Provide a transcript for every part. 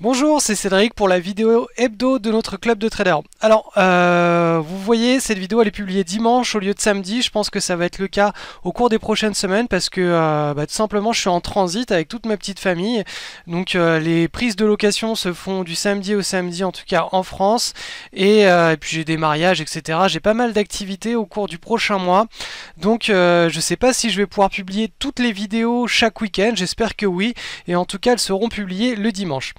Bonjour, c'est Cédric pour la vidéo hebdo de notre club de traders. Alors, vous voyez, cette vidéo elle est publiée dimanche au lieu de samedi. Je pense que ça va être le cas au cours des prochaines semaines parce que tout simplement je suis en transit avec toute ma petite famille. Donc les prises de location se font du samedi au samedi, en tout cas en France. Et puis j'ai des mariages, etc. J'ai pas mal d'activités au cours du prochain mois. Donc je sais pas si je vais pouvoir publier toutes les vidéos chaque week-end. J'espère que oui. Et en tout cas, elles seront publiées le dimanche.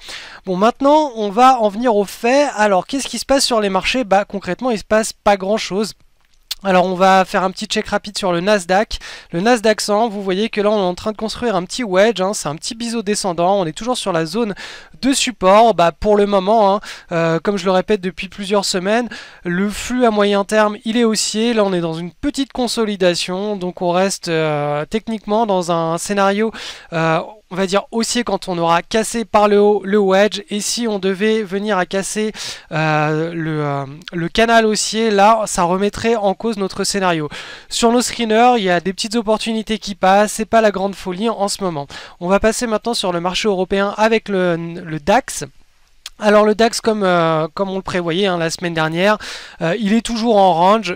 Bon, maintenant, on va en venir aux faits. Alors, qu'est-ce qui se passe sur les marchés? Bah, concrètement, il se passe pas grand-chose. Alors on va faire un petit check rapide sur le Nasdaq. Le Nasdaq 100, vous voyez que là on est en train de construire un petit wedge, hein, c'est un petit biseau descendant, on est toujours sur la zone de support. Bah, pour le moment, hein, comme je le répète depuis plusieurs semaines, le flux à moyen terme il est haussier, là on est dans une petite consolidation, donc on reste techniquement dans un scénario on va dire haussier quand on aura cassé par le haut le wedge, et si on devait venir à casser le canal haussier, là ça remettrait en cause notre scénario. Sur nos screeners, il y a des petites opportunités qui passent, c'est pas la grande folie en ce moment. On va passer maintenant sur le marché européen avec le DAX. Alors le DAX, comme on le prévoyait hein, la semaine dernière, il est toujours en range.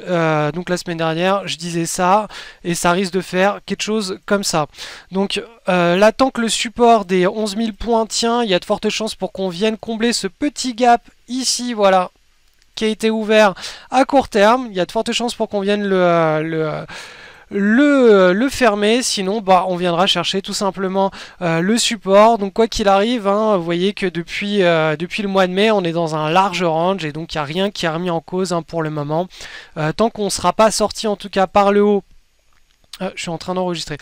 Donc la semaine dernière, je disais ça, et ça risque de faire quelque chose comme ça. Donc là, tant que le support des 11 000 points tient, il y a de fortes chances pour qu'on vienne combler ce petit gap ici, voilà, qui a été ouvert à court terme. Il y a de fortes chances pour qu'on vienne le fermer, sinon bah, on viendra chercher tout simplement le support. Donc quoi qu'il arrive, hein, vous voyez que depuis le mois de mai on est dans un large range, et donc il n'y a rien qui est remis en cause hein, pour le moment. Tant qu'on ne sera pas sorti en tout cas par le haut. Je suis en train d'enregistrer.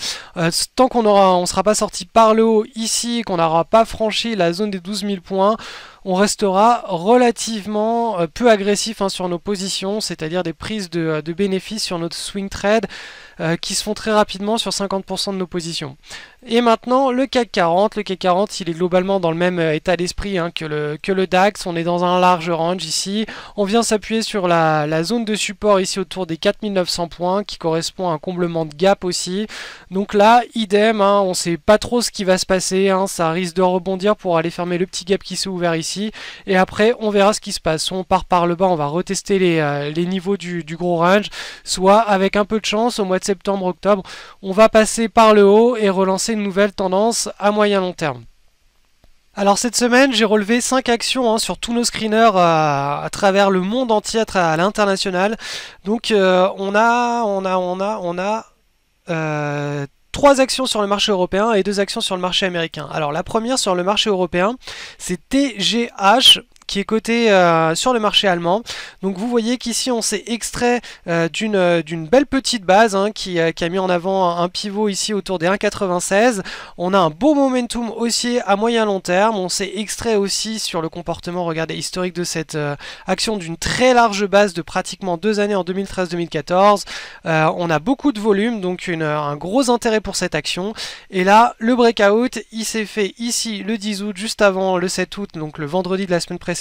Tant qu'on ne sera pas sorti par le haut ici, qu'on n'aura pas franchi la zone des 12 000 points, on restera relativement peu agressif hein, sur nos positions, c'est-à-dire des prises de bénéfices sur notre swing trade qui se font très rapidement sur 50% de nos positions. Et maintenant le CAC 40. Le CAC 40 il est globalement dans le même état d'esprit hein, que le DAX. On est dans un large range ici. On vient s'appuyer sur la zone de support ici autour des 4900 points qui correspond à un comblement de gap aussi. Donc là idem, hein, on ne sait pas trop ce qui va se passer, hein, ça risque de rebondir pour aller fermer le petit gap qui s'est ouvert ici. Et après on verra ce qui se passe. Soit on part par le bas, on va retester les niveaux du gros range, soit avec un peu de chance au mois de septembre, octobre, on va passer par le haut et relancer une nouvelle tendance à moyen long terme. Alors cette semaine, j'ai relevé 5 actions hein, sur tous nos screeners à travers le monde entier, à l'international. Donc on a 3 actions sur le marché européen et 2 actions sur le marché américain. Alors la première sur le marché européen, c'est TGH, qui est coté sur le marché allemand. Donc vous voyez qu'ici on s'est extrait d'une belle petite base hein, qui a mis en avant un pivot ici autour des 1,96. On a un beau momentum haussier à moyen long terme. On s'est extrait aussi sur le comportement, regardez, historique de cette action d'une très large base de pratiquement 2 années en 2013-2014. On a beaucoup de volume, donc un gros intérêt pour cette action. Et là, le breakout, il s'est fait ici le 10 août, juste avant le 7 août, donc le vendredi de la semaine précédente.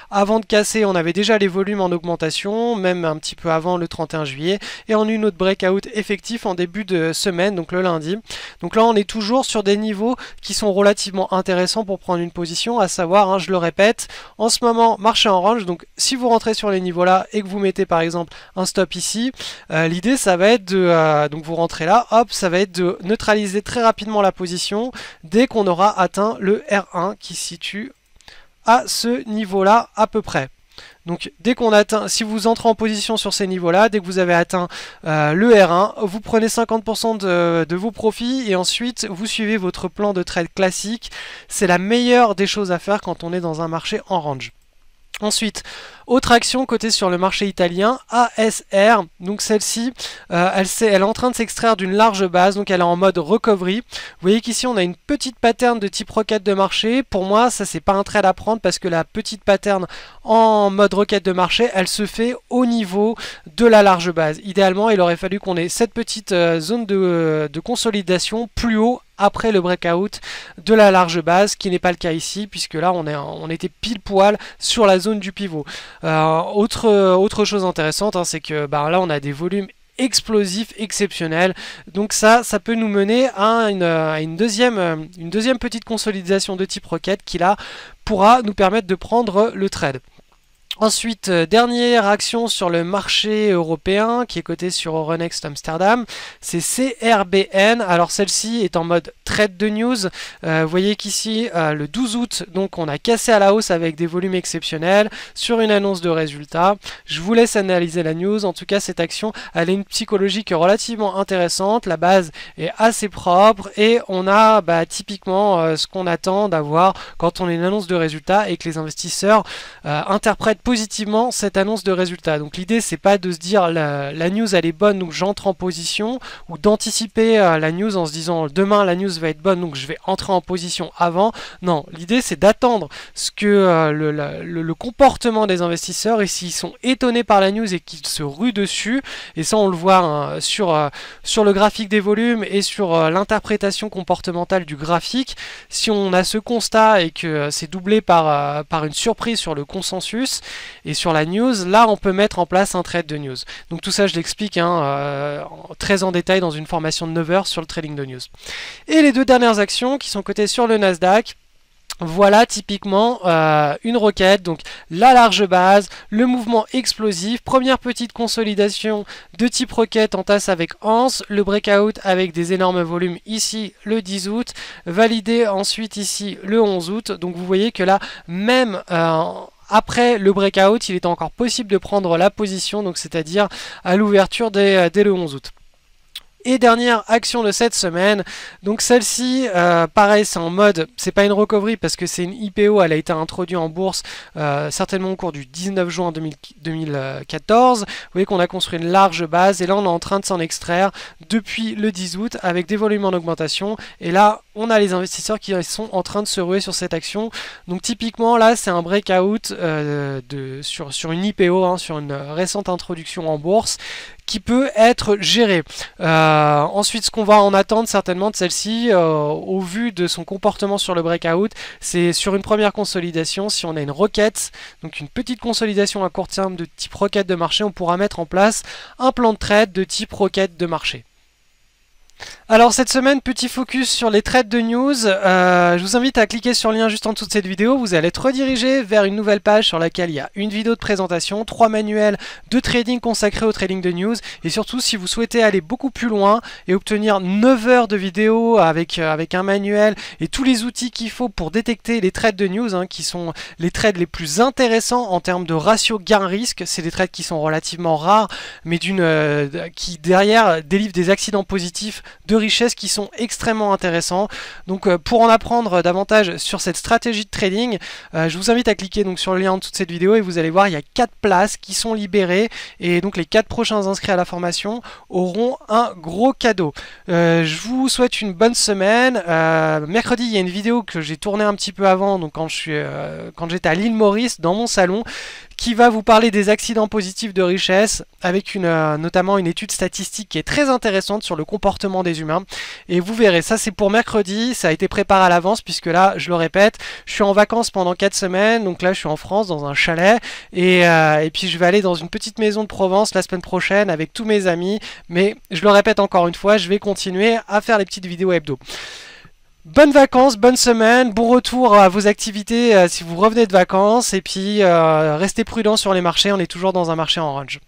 Avant de casser, on avait déjà les volumes en augmentation, même un petit peu avant le 31 juillet, et on a eu notre breakout effectif en début de semaine, donc le lundi. Donc là on est toujours sur des niveaux qui sont relativement intéressants pour prendre une position, à savoir, hein, je le répète, en ce moment marché en range. Donc si vous rentrez sur les niveaux là et que vous mettez par exemple un stop ici, l'idée ça va être de donc vous rentrez là, hop, ça va être de neutraliser très rapidement la position dès qu'on aura atteint le R1 qui se situe à ce niveau-là à peu près. Donc dès qu'on atteint, si vous entrez en position sur ces niveaux-là, dès que vous avez atteint le R1, vous prenez 50% de vos profits et ensuite vous suivez votre plan de trade classique. C'est la meilleure des choses à faire quand on est dans un marché en range. Ensuite, autre action cotée sur le marché italien, ASR. Donc celle-ci, elle est en train de s'extraire d'une large base, donc elle est en mode recovery. Vous voyez qu'ici on a une petite pattern de type requête de marché. Pour moi, ça c'est pas un trade à prendre parce que la petite pattern en mode requête de marché, elle se fait au niveau de la large base. Idéalement, il aurait fallu qu'on ait cette petite zone de consolidation plus haut après le breakout de la large base, qui n'est pas le cas ici, puisque là on était pile poil sur la zone du pivot. Autre chose intéressante, hein, c'est que là on a des volumes explosif exceptionnel. Donc ça peut nous mener à une deuxième petite consolidation de type rocket qui là pourra nous permettre de prendre le trade. Ensuite, dernière action sur le marché européen qui est coté sur Euronext Amsterdam, c'est CRBN. Alors celle-ci est en mode trade de news. Vous voyez qu'ici, le 12 août, donc on a cassé à la hausse avec des volumes exceptionnels sur une annonce de résultats. Je vous laisse analyser la news. En tout cas, cette action, elle a une psychologie qui est relativement intéressante. La base est assez propre et on a typiquement ce qu'on attend d'avoir quand on a une annonce de résultats et que les investisseurs interprètent positivement cette annonce de résultats. Donc l'idée c'est pas de se dire la news elle est bonne donc j'entre en position, ou d'anticiper la news en se disant demain la news va être bonne donc je vais entrer en position avant. Non, l'idée c'est d'attendre ce que le comportement des investisseurs, et s'ils sont étonnés par la news et qu'ils se ruent dessus, et ça on le voit sur le graphique des volumes et sur l'interprétation comportementale du graphique. Si on a ce constat et que c'est doublé par une surprise sur le consensus et sur la news, là on peut mettre en place un trade de news. Donc tout ça je l'explique très en détail dans une formation de 9 heures sur le trading de news. Et les deux dernières actions qui sont cotées sur le Nasdaq, voilà typiquement une requête, donc la large base, le mouvement explosif, première petite consolidation de type requête en tasse avec Hans, le breakout avec des énormes volumes ici le 10 août, validé ensuite ici le 11 août. Donc vous voyez que là même après le breakout, il est encore possible de prendre la position, donc c'est-à-dire à l'ouverture dès le 11 août. Et dernière action de cette semaine, donc celle-ci, pareil, c'est en mode, c'est pas une recovery parce que c'est une IPO, elle a été introduite en bourse certainement au cours du 19 juin 2014. Vous voyez qu'on a construit une large base et là on est en train de s'en extraire depuis le 10 août avec des volumes en augmentation. Et là, on a les investisseurs qui sont en train de se ruer sur cette action. Donc typiquement là, c'est un breakout sur une IPO, sur une récente introduction en bourse, qui peut être géré. Ensuite, ce qu'on va en attendre certainement de celle-ci, au vu de son comportement sur le breakout, c'est sur une première consolidation, si on a une requête, donc une petite consolidation à court terme de type requête de marché, on pourra mettre en place un plan de trade de type requête de marché. Alors cette semaine, petit focus sur les trades de news. Je vous invite à cliquer sur le lien juste en dessous de cette vidéo. Vous allez être redirigé vers une nouvelle page sur laquelle il y a une vidéo de présentation, 3 manuels de trading consacrés au trading de news. Et surtout, si vous souhaitez aller beaucoup plus loin et obtenir 9 heures de vidéo avec un manuel et tous les outils qu'il faut pour détecter les trades de news, qui sont les trades les plus intéressants en termes de ratio gain-risque. C'est des trades qui sont relativement rares, mais qui derrière délivrent des accidents positifs de richesse qui sont extrêmement intéressants. Donc pour en apprendre davantage sur cette stratégie de trading, je vous invite à cliquer donc sur le lien en dessous de cette vidéo et vous allez voir il y a 4 places qui sont libérées et donc les 4 prochains inscrits à la formation auront un gros cadeau. Je vous souhaite une bonne semaine. Mercredi il y a une vidéo que j'ai tournée un petit peu avant, donc quand j'étais à l'île Maurice dans mon salon, qui va vous parler des accidents positifs de richesse avec notamment une étude statistique qui est très intéressante sur le comportement des humains. Et vous verrez, ça c'est pour mercredi, ça a été préparé à l'avance puisque là, je le répète, je suis en vacances pendant 4 semaines, donc là je suis en France dans un chalet et puis je vais aller dans une petite maison de Provence la semaine prochaine avec tous mes amis, mais je le répète encore une fois, je vais continuer à faire les petites vidéos hebdo. Bonnes vacances, bonne semaine, bon retour à vos activités si vous revenez de vacances et puis restez prudents sur les marchés, on est toujours dans un marché en range.